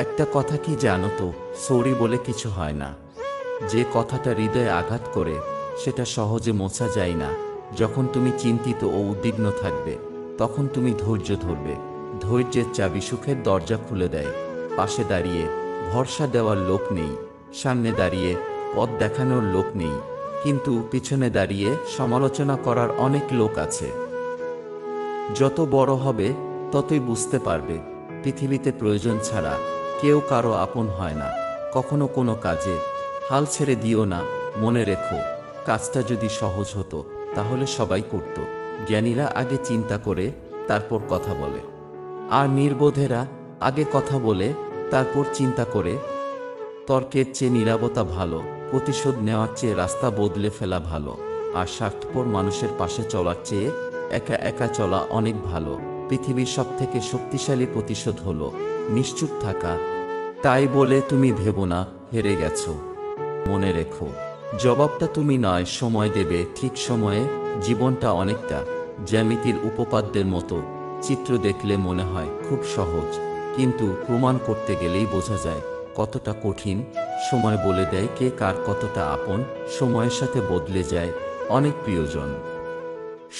একটা কথা কি জানো তো, সরি বলে কিছু হয় না। যে কথাটা হৃদয়ে আঘাত করে সেটা সহজে মোছা যায় না। যখন তুমি চিন্তিত ও উদ্বিগ্ন থাকবে তখন তুমি ধৈর্য ধরবে। ধৈর্যের চাবি সুখের দরজা খুলে দেয়। পাশে দাঁড়িয়ে ভরসা দেওয়ার লোক নেই, সামনে দাঁড়িয়ে পথ দেখানোর লোক নেই, কিন্তু পিছনে দাঁড়িয়ে সমালোচনা করার অনেক লোক আছে। যত বড় হবে ততই বুঝতে পারবে পৃথিবীতে প্রয়োজন ছাড়া কেউ কারো আপন হয় না। কখনো কোনো কাজে হাল ছেড়ে দিও না। মনে রেখো, কাজটা যদি সহজ হতো তাহলে সবাই করত। জ্ঞানীরা আগে চিন্তা করে তারপর কথা বলে, আর নির্বোধেরা আগে কথা বলে তারপর চিন্তা করে। তর্কের চেয়ে নীরবতা ভালো, প্রতিশোধ নেওয়ার চেয়ে রাস্তা বদলে ফেলা ভালো, আর স্বার্থপর মানুষের পাশে চলার চেয়ে একা একা চলা অনেক ভালো। পৃথিবীর সবথেকে শক্তিশালী প্রতিশোধ হলো নিশ্চুপ থাকা। তাই বলে তুমি ভেবো না হেরে গেছো। মনে রেখো, জবাবটা তুমি নয়, সময় দেবে ঠিক সময়ে। জীবনটা অনেকটা জ্যামিতির উপপাদ্যের মতো। চিত্র দেখলে মনে হয় খুব সহজ, কিন্তু প্রমাণ করতে গেলেই বোঝা যায় কতটা কঠিন। সময় বলে দেয় কে কার কতটা আপন। সময়ের সাথে বদলে যায় অনেক প্রিয়জন।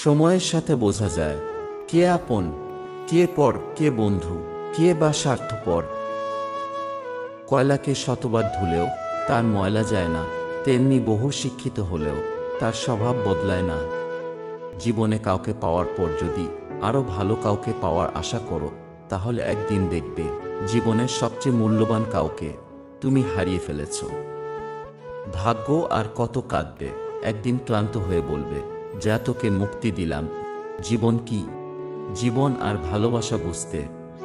সময়ের সাথে বোঝা যায় কে আপন, কে পর, কে বন্ধু, কে বা স্বার্থপর। কয়লাকে শতবার ধুলেও তার ময়লা যায় না, তেমনি বহু শিক্ষিত হলেও তার স্বভাব বদলায় না। জীবনে কাউকে পাওয়ার পর যদি আরও ভালো কাউকে পাওয়ার আশা করো, তাহলে একদিন দেখবে জীবনের সবচেয়ে মূল্যবান কাউকে তুমি হারিয়ে ফেলেছ। ভাগ্য আর কত কাঁদবে, একদিন ক্লান্ত হয়ে বলবে, যা তোকে মুক্তি দিলাম। জীবন কি? জীবন আর ভালোবাসা বুঝতে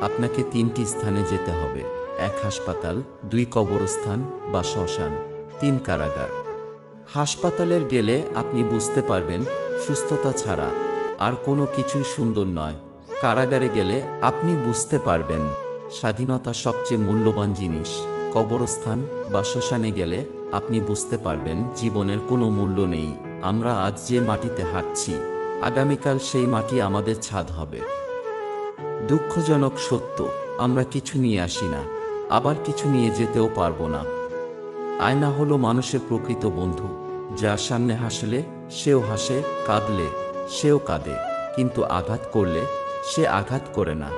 আপনাকে তিনটি স্থানে যেতে হবে: এক হাসপাতাল, দুই কবরস্থান বা শ্মশান, তিন কারাগার। হাসপাতালের গেলে আপনি বুঝতে পারবেন সুস্থতা ছাড়া আর কোনো কিছুই সুন্দর নয়। কারাগারে গেলে আপনি বুঝতে পারবেন স্বাধীনতা সবচেয়ে মূল্যবান জিনিস। কবরস্থান বা শ্মশানে গেলে আপনি বুঝতে পারবেন জীবনের কোনো মূল্য নেই। আমরা আজ যে মাটিতে হাঁটছি, আগামীকাল সেই মাটি আমাদের ছাদ হবে। দুঃখজনক সত্য, আমরা কিছু নিয়ে আসি না, আবার কিছু নিয়ে যেতেও পারবো না। আয়না হলো মানুষের প্রকৃত বন্ধু। যার সামনে হাসলে সেও হাসে, কাঁদলে সেও কাঁদে, কিন্তু আঘাত করলে সে আঘাত করে না,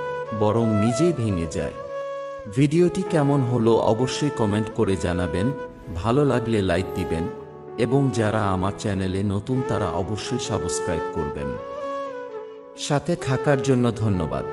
বরং নিজেই ভেঙে যায়। ভিডিওটি কেমন হলো অবশ্যই কমেন্ট করে জানাবেন। ভালো লাগলে লাইক দিবেন, এবং যারা আমার চ্যানেলে নতুন তারা অবশ্যই সাবস্ক্রাইব করবেন। সাথে থাকার জন্য ধন্যবাদ।